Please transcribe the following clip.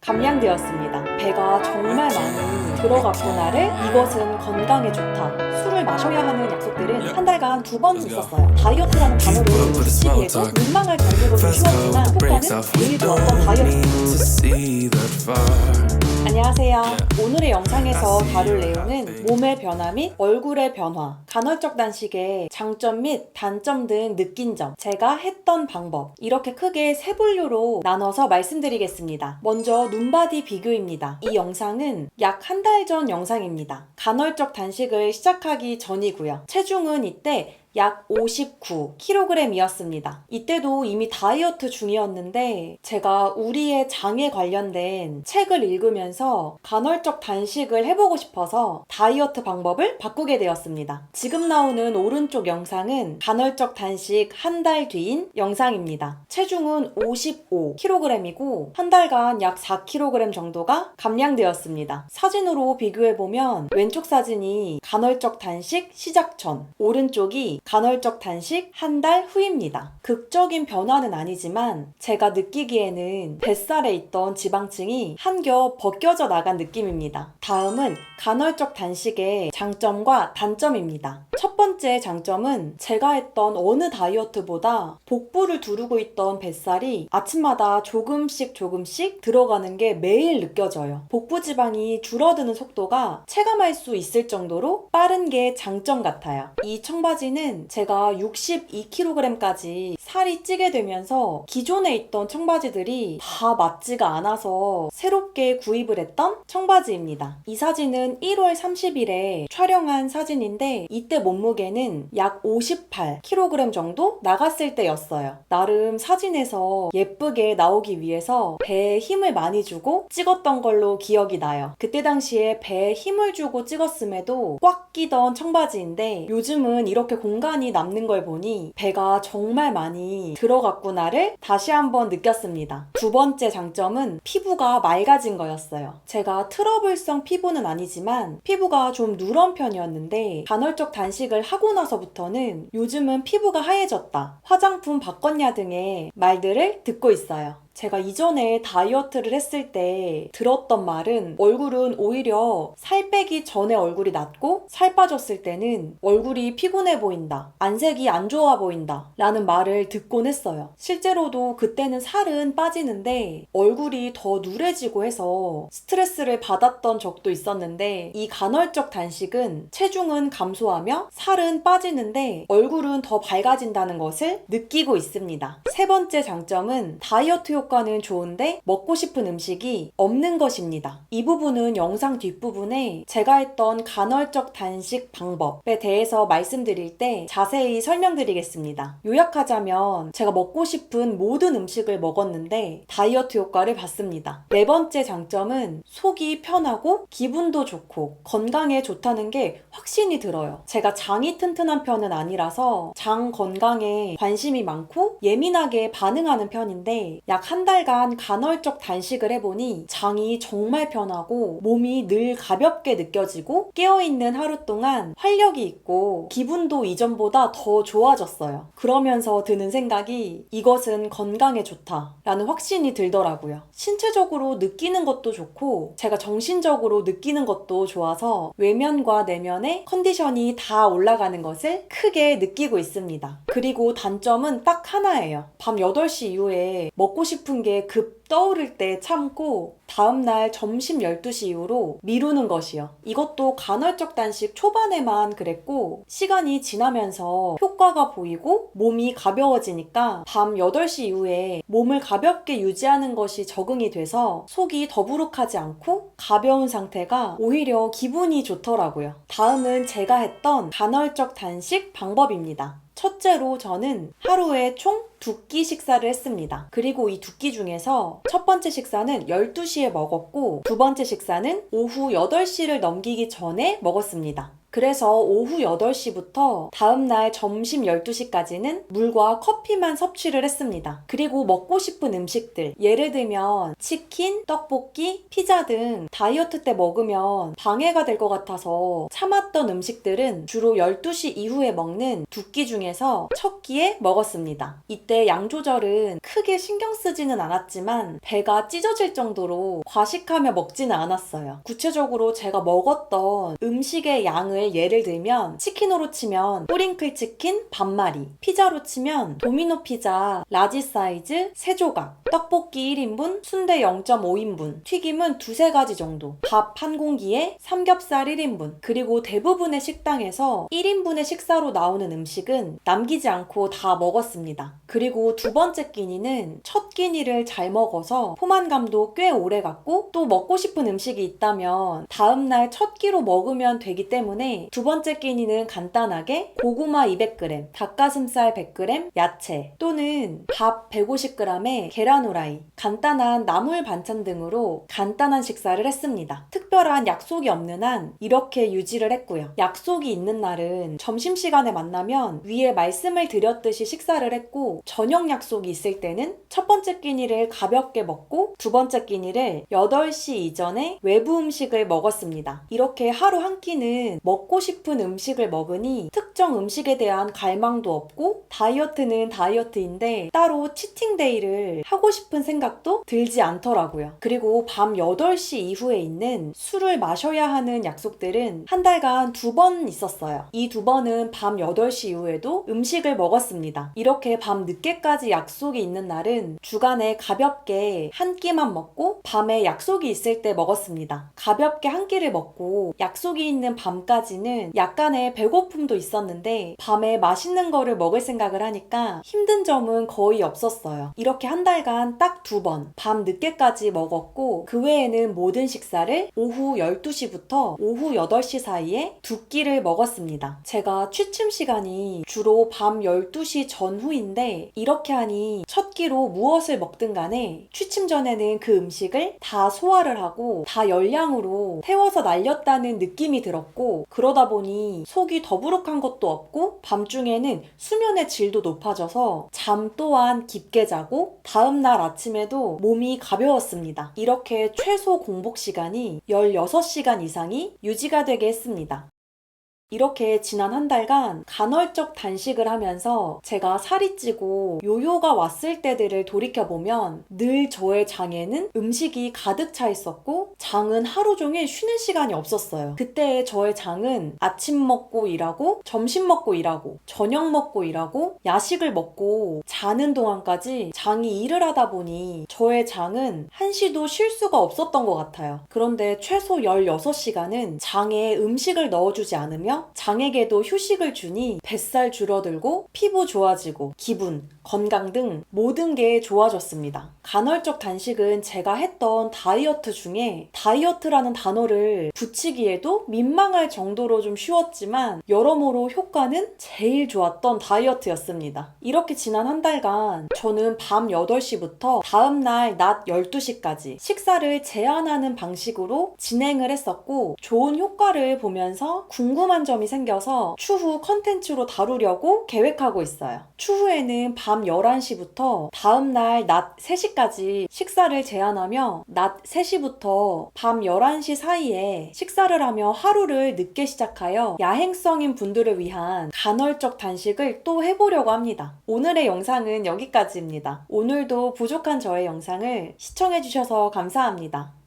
감량되었습니다. 배가 정말 많이 들어갔구나를 이것은 건강에 좋다. 술을 마셔야 하는 약속들은 한 달간 2번 있었어요. 다이어트라는 단어를 듣기에도 민망할 정도로 쉬웠지만 효과는 매일 좋았던 다이어트입니다. 안녕하세요. 오늘의 영상에서 다룰 내용은 몸의 변화 및 얼굴의 변화, 간헐적 단식의 장점 및 단점 등 느낀 점, 제가 했던 방법, 이렇게 크게 세 분류로 나눠서 말씀드리겠습니다. 먼저 눈바디 비교입니다. 이 영상은 약 한 달 전 영상입니다. 간헐적 단식을 시작하기 전이고요. 체중은 이때 약 59kg이었습니다. 이때도 이미 다이어트 중이었는데 제가 우리의 장에 관련된 책을 읽으면서 간헐적 단식을 해보고 싶어서 다이어트 방법을 바꾸게 되었습니다. 지금 나오는 오른쪽 영상은 간헐적 단식 한 달 뒤인 영상입니다. 체중은 55kg이고 한 달간 약 4kg 정도가 감량되었습니다. 사진으로 비교해보면 왼쪽 사진이 간헐적 단식 시작 전, 오른쪽이 간헐적 단식 한 달 후입니다. 극적인 변화는 아니지만 제가 느끼기에는 뱃살에 있던 지방층이 한 겹 벗겨져 나간 느낌입니다. 다음은 간헐적 단식의 장점과 단점입니다. 첫 번째 장점은 제가 했던 어느 다이어트보다 복부를 두르고 있던 뱃살이 아침마다 조금씩 들어가는 게 매일 느껴져요. 복부 지방이 줄어드는 속도가 체감할 수 있을 정도로 빠른 게 장점 같아요. 이 청바지는 제가 62kg까지 살이 찌게 되면서 기존에 있던 청바지들이 다 맞지가 않아서 새롭게 구입을 했던 청바지입니다. 이 사진은 1월 30일에 촬영한 사진인데 이때 몸무게는 약 58kg 정도 나갔을 때였어요. 나름 사진에서 예쁘게 나오기 위해서 배에 힘을 많이 주고 찍었던 걸로 기억이 나요. 그때 당시에 배에 힘을 주고 찍었음에도 꽉 끼던 청바지인데 요즘은 이렇게 공간이 남는 걸 보니 배가 정말 많이 들어갔구나를 다시 한번 느꼈습니다. 두 번째 장점은 피부가 맑아진 거였어요. 제가 트러블성 피부는 아니지만 피부가 좀 누런 편이었는데 간헐적 단식을 하고 나서부터는 요즘은 피부가 하얘졌다, 화장품 바꿨냐 등의 말들을 듣고 있어요. 제가 이전에 다이어트를 했을 때 들었던 말은 얼굴은 오히려 살 빼기 전에 얼굴이 낫고 살 빠졌을 때는 얼굴이 피곤해 보인다, 안색이 안 좋아 보인다 라는 말을 듣곤 했어요. 실제로도 그때는 살은 빠지는데 얼굴이 더 누래지고 해서 스트레스를 받았던 적도 있었는데 이 간헐적 단식은 체중은 감소하며 살은 빠지는데 얼굴은 더 밝아진다는 것을 느끼고 있습니다. 세 번째 장점은 다이어트 효과는 좋은데 먹고 싶은 음식이 없는 것입니다. 이 부분은 영상 뒷부분에 제가 했던 간헐적 단식 방법에 대해서 말씀드릴 때 자세히 설명드리겠습니다. 요약하자면 제가 먹고 싶은 모든 음식을 먹었는데 다이어트 효과를 봤습니다. 네 번째 장점은 속이 편하고 기분도 좋고 건강에 좋다는 게 확신이 들어요. 제가 장이 튼튼한 편은 아니라서 장 건강에 관심이 많고 예민하게 반응하는 편인데 약 한 달간 간헐적 단식을 해보니 장이 정말 편하고 몸이 늘 가볍게 느껴지고 깨어있는 하루 동안 활력이 있고 기분도 이전보다 더 좋아졌어요. 그러면서 드는 생각이 이것은 건강에 좋다 라는 확신이 들더라고요. 신체적으로 느끼는 것도 좋고 제가 정신적으로 느끼는 것도 좋아서 외면과 내면의 컨디션이 다 올라가는 것을 크게 느끼고 있습니다. 그리고 단점은 딱 하나예요. 밤 8시 이후에 먹고 싶은 게 급 떠오를 때 참고 다음날 점심 12시 이후로 미루는 것이요. 이것도 간헐적 단식 초반에만 그랬고 시간이 지나면서 효과가 보이고 몸이 가벼워지니까 밤 8시 이후에 몸을 가볍게 유지하는 것이 적응이 돼서 속이 더부룩하지 않고 가벼운 상태가 오히려 기분이 좋더라고요. 다음은 제가 했던 간헐적 단식 방법입니다. 첫째로 저는 하루에 총 2끼 식사를 했습니다. 그리고 이 2끼 중에서 첫 번째 식사는 12시에 먹었고 두 번째 식사는 오후 8시를 넘기기 전에 먹었습니다. 그래서 오후 8시부터 다음날 점심 12시까지는 물과 커피만 섭취를 했습니다. 그리고 먹고 싶은 음식들, 예를 들면 치킨, 떡볶이, 피자 등 다이어트 때 먹으면 방해가 될 것 같아서 참았던 음식들은 주로 12시 이후에 먹는 두 끼 중에서 첫 끼에 먹었습니다. 이때 양 조절은 크게 신경 쓰지는 않았지만 배가 찢어질 정도로 과식하며 먹지는 않았어요. 구체적으로 제가 먹었던 음식의 양을 예를 들면 치킨으로 치면 뿌링클 치킨 반마리, 피자로 치면 도미노 피자 라지 사이즈 3조각, 떡볶이 1인분, 순대 0.5인분, 튀김은 두세 가지 정도, 밥 한 공기에 삼겹살 1인분, 그리고 대부분의 식당에서 1인분의 식사로 나오는 음식은 남기지 않고 다 먹었습니다. 그리고 두 번째 끼니는 첫 끼니를 잘 먹어서 포만감도 꽤 오래 갔고 또 먹고 싶은 음식이 있다면 다음날 첫 끼로 먹으면 되기 때문에 두 번째 끼니는 간단하게 고구마 200g, 닭가슴살 100g, 야채 또는 밥 150g에 계란 후라이, 간단한 나물 반찬 등으로 간단한 식사를 했습니다. 특별한 약속이 없는 한 이렇게 유지를 했고요. 약속이 있는 날은 점심시간에 만나면 위에 말씀을 드렸듯이 식사를 했고 저녁 약속이 있을 때는 첫 번째 끼니를 가볍게 먹고 두 번째 끼니를 8시 이전에 외부 음식을 먹었습니다. 이렇게 하루 한 끼는 먹고 싶은 음식을 먹으니 특정 음식에 대한 갈망도 없고 다이어트는 다이어트인데 따로 치팅데이를 하고 싶은 생각도 들지 않더라고요. 그리고 밤 8시 이후에 있는 술을 마셔야 하는 약속들은 한 달간 2번 있었어요. 이 2번은 밤 8시 이후에도 음식을 먹었습니다. 이렇게 밤 늦게까지 약속이 있는 날은 주간에 가볍게 한 끼만 먹고 밤에 약속이 있을 때 먹었습니다. 가볍게 한 끼를 먹고 약속이 있는 밤까지는 약간의 배고픔도 있었는데 밤에 맛있는 거를 먹을 생각을 하니까 힘든 점은 거의 없었어요. 이렇게 한 달간 딱 2번 밤 늦게까지 먹었고 그 외에는 모든 식사를 오후 12시부터 오후 8시 사이에 두 끼를 먹었습니다. 제가 취침 시간이 주로 밤 12시 전후인데 이렇게 하니 첫 끼로 무엇을 먹든 간에 취침 전에는 그 음식을 다 소화를 하고 다 열량으로 태워서 날렸다는 느낌이 들었고 그러다 보니 속이 더부룩한 것도 없고 밤중에는 수면의 질도 높아져서 잠 또한 깊게 자고 다음날 아침에도 몸이 가벼웠습니다. 이렇게 최소 공복 시간이 16시간 이상이 유지가 되게 했습니다. 이렇게 지난 한 달간 간헐적 단식을 하면서 제가 살이 찌고 요요가 왔을 때들을 돌이켜보면 늘 저의 장에는 음식이 가득 차 있었고 장은 하루 종일 쉬는 시간이 없었어요. 그때의 저의 장은 아침 먹고 일하고 점심 먹고 일하고 저녁 먹고 일하고 야식을 먹고 자는 동안까지 장이 일을 하다 보니 저의 장은 한시도 쉴 수가 없었던 것 같아요. 그런데 최소 16시간은 장에 음식을 넣어주지 않으며 장에게도 휴식을 주니 뱃살 줄어들고 피부 좋아지고 기분, 건강 등 모든 게 좋아졌습니다. 간헐적 단식은 제가 했던 다이어트 중에 다이어트라는 단어를 붙이기에도 민망할 정도로 좀 쉬웠지만 여러모로 효과는 제일 좋았던 다이어트였습니다. 이렇게 지난 한 달간 저는 밤 8시부터 다음날 낮 12시까지 식사를 제한하는 방식으로 진행을 했었고 좋은 효과를 보면서 궁금한 점이 생겨서 추후 컨텐츠로 다루려고 계획하고 있어요. 추후에는 밤 11시부터 다음날 낮 3시까지 식사를 제한하며 낮 3시부터 밤 11시 사이에 식사를 하며 하루를 늦게 시작하여 야행성인 분들을 위한 간헐적 단식을 또 해보려고 합니다. 오늘의 영상은 여기까지입니다. 오늘도 부족한 저의 영상을 시청해주셔서 감사합니다.